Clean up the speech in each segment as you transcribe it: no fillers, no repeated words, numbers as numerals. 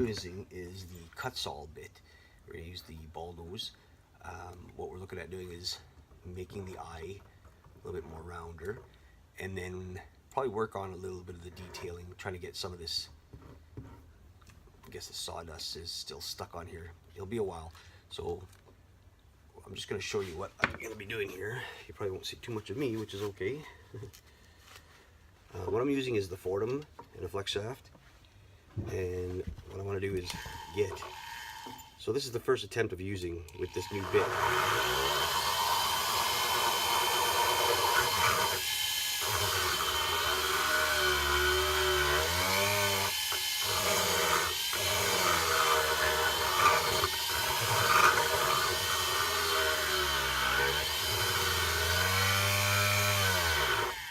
using is the kutzall bit. We're going to use the ball nose. What we're looking at doing is making the eye a little bit more rounder, and then probably work on a little bit of the detailing, trying to get some of this, I guess the sawdust is still stuck on here. It'll be a while, so I'm just going to show you what I'm going to be doing here. You probably won't see too much of me, which is okay. What I'm using is the foredom and a flex shaft, and what I want to do is get, so this is the first attempt of using with this new bit.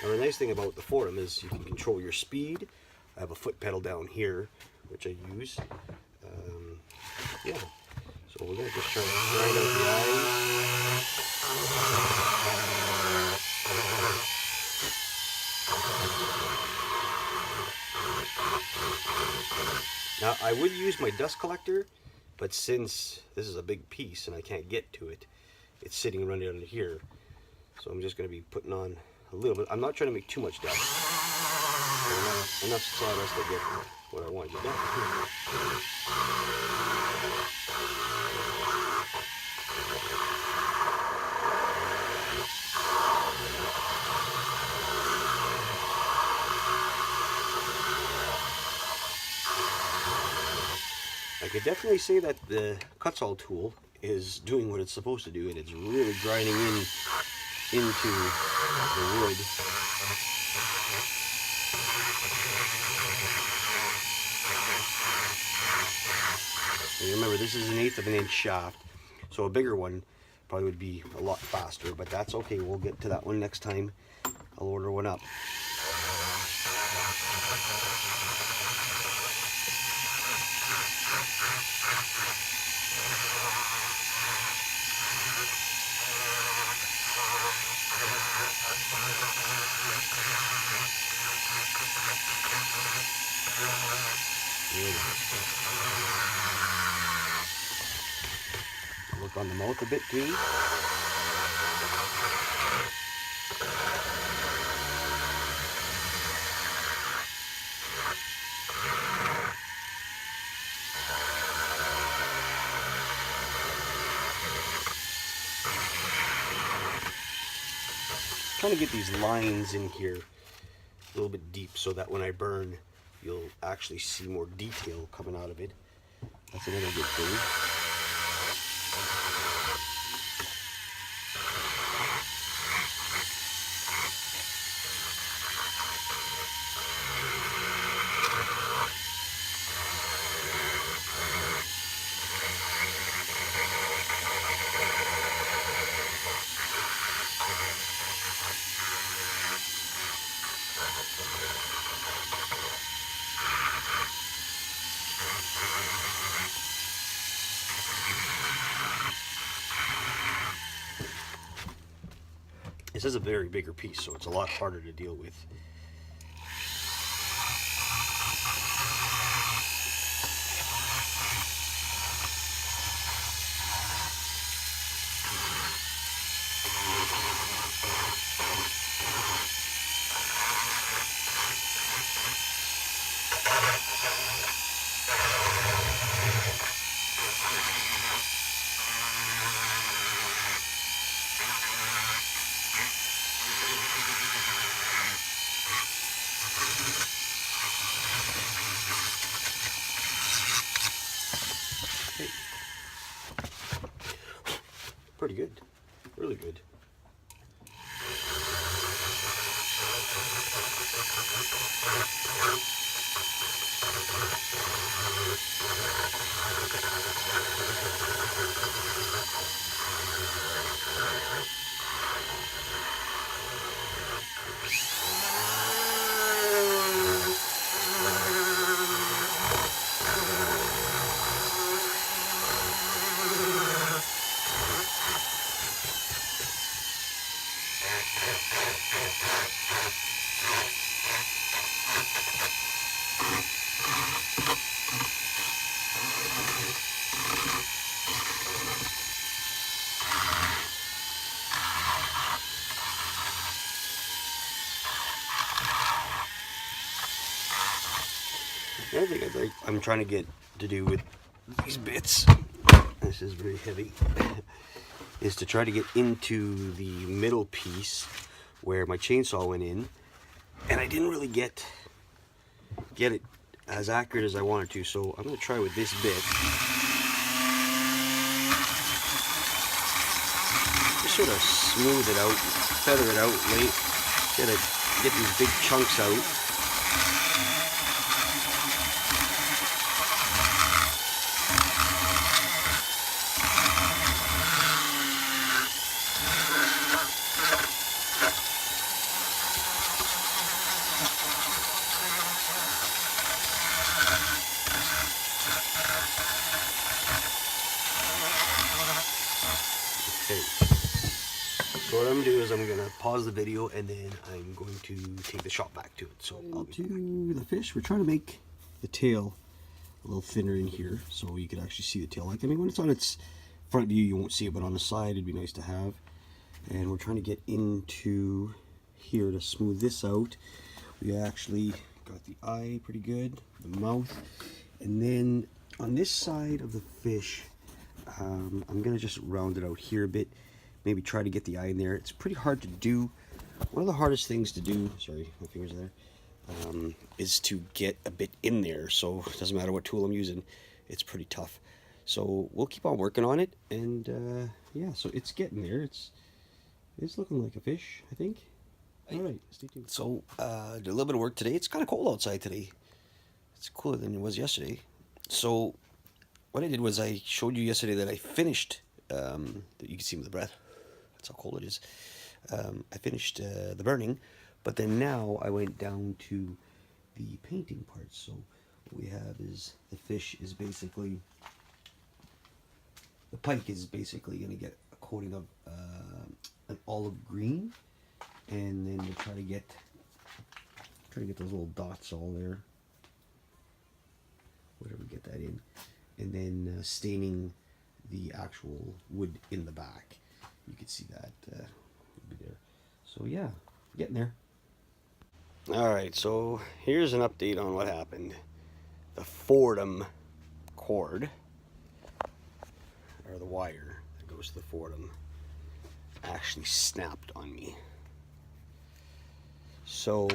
Now the nice thing about the foredom is you can control your speed. I have a foot pedal down here, which I use. Yeah, so we're going to just try to grind out the eyes. Now I would use my dust collector, but since this is a big piece and I can't get to it, it's sitting right under here. So I'm just going to be putting on a little bit. I'm not trying to make too much dust. Enough sawdust to get what I want to get done. I could definitely say that the kutzall tool is doing what it's supposed to do, and it's really grinding into the wood. And remember, this is 1/8 of an inch shaft, so a bigger one probably would be a lot faster, but that's okay. We'll get to that one next time. I'll order one up. Work on the mouth a bit too. Trying to get these lines in here a little bit deep so that when I burn, you'll actually see more detail coming out of it. That's another good thing. This is a very bigger piece, so it's a lot harder to deal with. Pretty good, really good. The other thing I'm trying to get to do with these bits, this is very heavy, is to try to get into the middle piece where my chainsaw went in, and I didn't really get it as accurate as I wanted to, so I'm going to try with this bit. Just sort of smooth it out, feather it out, get these big chunks out. Okay, so what I'm going to do is I'm going to pause the video and then I'm going to take the shot back to it. So I'll do the fish. We're trying to make the tail a little thinner in here so you can actually see the tail. Like, I mean, when it's on its front view you won't see it, but on the side it'd be nice to have. And we're trying to get into here to smooth this out. We actually got the eye pretty good, the mouth, and then on this side of the fish, I'm gonna just round it out here a bit, maybe try to get the eye in there. It's pretty hard to do. One of the hardest things to do, sorry, my fingers are there, is to get a bit in there. So it doesn't matter what tool I'm using, it's pretty tough. So we'll keep on working on it, and yeah, so it's getting there. It's looking like a fish, I think. All right, stay tuned. So did a little bit of work today. It's kind of cold outside today. It's cooler than it was yesterday. So what I did was I showed you yesterday that I finished, you can see with the breath, that's how cold it is. I finished the burning, but then now I went down to the painting part. So what we have is the fish is basically, the pike is basically going to get a coating of an olive green, and then we'll try to get those little dots all there, whatever, get that in, and then staining the actual wood in the back. You can see that be there. So yeah, getting there. All right, so here's an update on what happened. The foredom cord, or the wire that goes to the foredom, actually snapped on me. So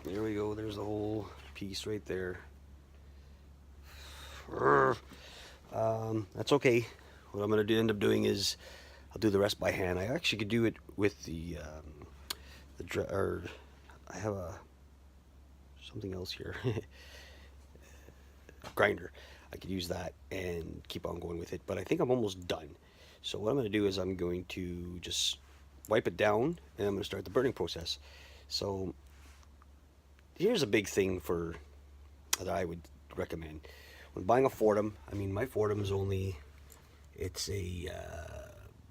there we go, there's the whole piece right there. That's okay. What I'm going to end up doing is I'll do the rest by hand. I actually could do it with the I have something else here, grinder. I could use that and keep on going with it, but I think I'm almost done. So what I'm going to do is I'm going to just wipe it down, and I'm going to start the burning process. So here's a big thing that I would recommend when buying a foredom. I mean, my foredom is only, it's a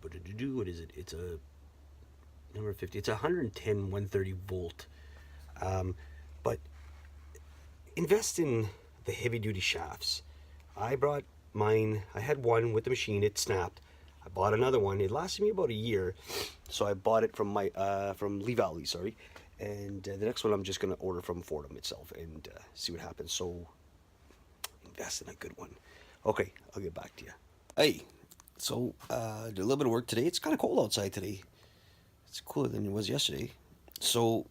what is it? It's a number 50. It's 110 130 volt. But invest in the heavy duty shafts. I brought mine. I had one with the machine. It snapped. I bought another one. It lasted me about a year, so I bought it from from Lee Valley, sorry. And the next one I'm just gonna order from Foredom itself and see what happens. So invest in a good one. Okay, I'll get back to you. Hey, so did a little bit of work today. It's kind of cold outside today. It's cooler than it was yesterday. So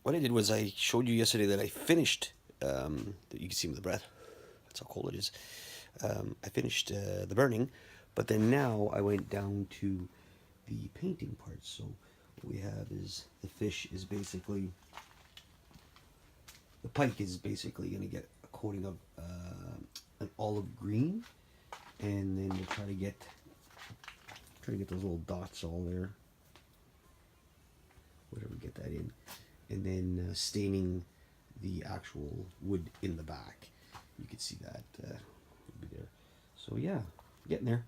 what I did was I showed you yesterday that I finished. You can see with the breath, that's how cold it is. I finished the burning, but then now I went down to the painting part. So what we have is the fish is basically, the pike is basically going to get a coating of an olive green, and then we'll try to get those little dots all there, whatever, get that in, and then staining the actual wood in the back. You can see that be there. So yeah, getting there.